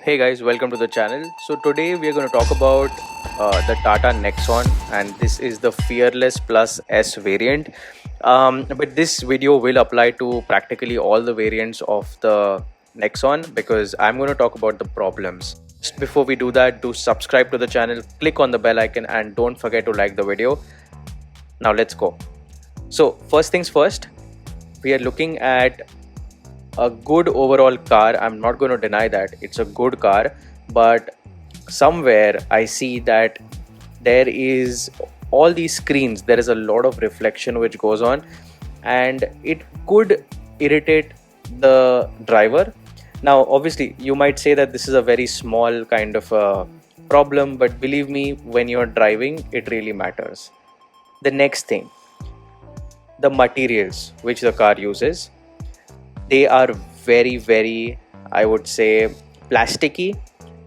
Hey guys, welcome to the channel. So today we are going to talk about the Tata Nexon, and this is the Fearless Plus S variant. But this video will apply to practically all the variants of the Nexon because I'm going to talk about the problems. Just before we do that, do subscribe to the channel, click on the bell icon, and don't forget to like the video. Now let's go. So first things first, we are looking at a good overall car. I'm not going to deny that it's a good car, but somewhere I see that there is all these screens, there is a lot of reflection which goes on, and it could irritate the driver. Now obviously you might say that this is a very small kind of a problem, but believe me, when you're driving it really matters. The next thing, the materials which the car uses, they are very, I would say, plasticky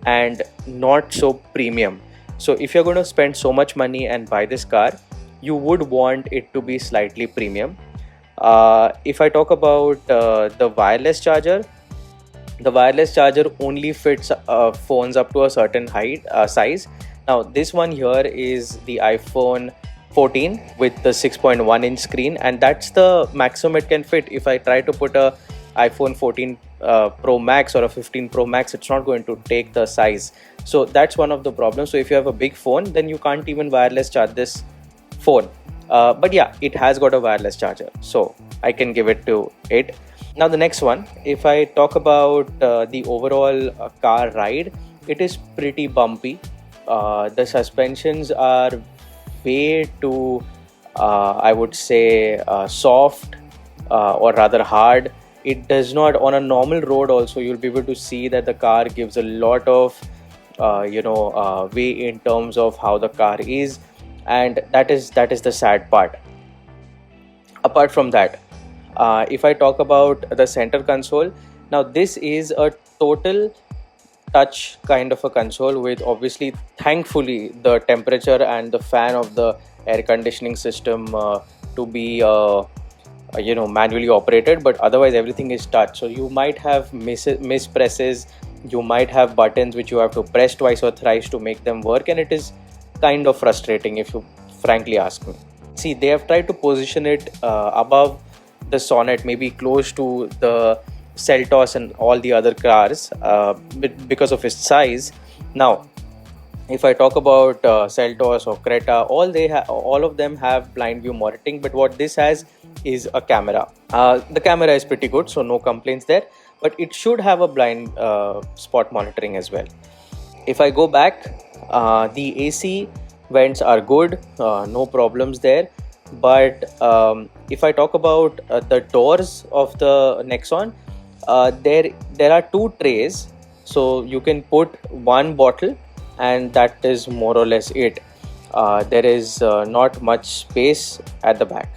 and not so premium. So if you're going to spend so much money and buy this car, you would want it to be slightly premium. If I talk about the wireless charger, the wireless charger only fits phones up to a certain height size. Now this one here is the iPhone 14 with the 6.1 inch screen, and that's the maximum it can fit. If I try to put a iPhone 14 Pro Max or a 15 Pro Max, it's not going to take the size. So that's one of the problems. So if you have a big phone, then you can't even wireless charge this phone. But yeah, it has got a wireless charger, so I can give it to it. Now the next one, if I talk about the overall car ride, it is pretty bumpy. The suspensions are way too I would say soft, or rather hard. It does not, on a normal road also you'll be able to see that the car gives a lot of way in terms of how the car is, and that is the sad part. Apart from that, if I talk about the center console, now this is a total touch kind of a console with, obviously, thankfully, the temperature and the fan of the air conditioning system to be manually operated, but otherwise everything is touch. So you might have mispresses, you might have buttons which you have to press twice or thrice to make them work, and it is kind of frustrating if you frankly ask me. See, they have tried to position it above the Sonnet, maybe close to the Seltos and all the other cars, because of its size. Now if I talk about Seltos or Creta, all of them have blind view monitoring, but what this has is a camera. The camera is pretty good, so no complaints there, but it should have a blind spot monitoring as well. If I go back, the AC vents are good, no problems there. But if I talk about the doors of the Nexon, there are two trays, so you can put one bottle, and that is more or less it. There is not much space at the back.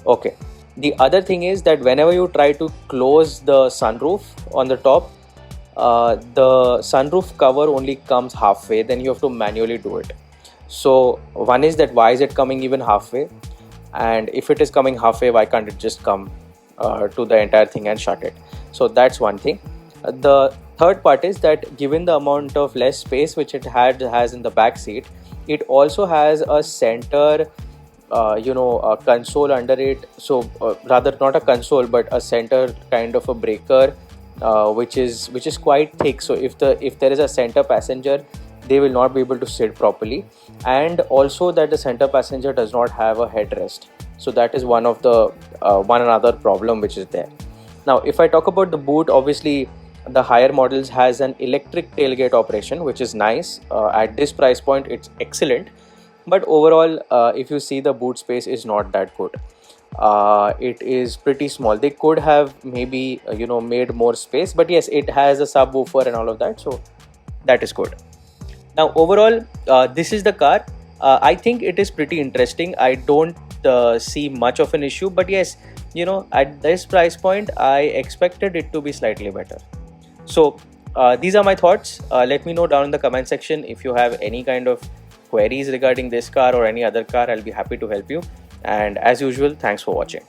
Okay, the other thing is that whenever you try to close the sunroof on the top, the sunroof cover only comes halfway, then you have to manually do it. So one is that, why is it coming even halfway? And if it is coming halfway, why can't it just come to the entire thing and shut it? So that's one thing. The third part is that, given the amount of less space which it has in the back seat, it also has a center a console under it. So rather not a console, but a center kind of a breaker, which is quite thick. So if there is a center passenger, they will not be able to sit properly, and also that the center passenger does not have a headrest. So that is one of the one another problem which is there. Now if I talk about the boot, obviously the higher models has an electric tailgate operation, which is nice. At this price point it's excellent, but overall if you see, the boot space is not that good. It is pretty small. They could have maybe made more space, but yes, it has a subwoofer and all of that, so that is good. Now overall, this is the car. I think it is pretty interesting. I don't see much of an issue, but yes, at this price point I expected it to be slightly better. So these are my thoughts. Let me know down in the comment section if you have any kind of queries regarding this car or any other car. I'll be happy to help you, and as usual, thanks for watching.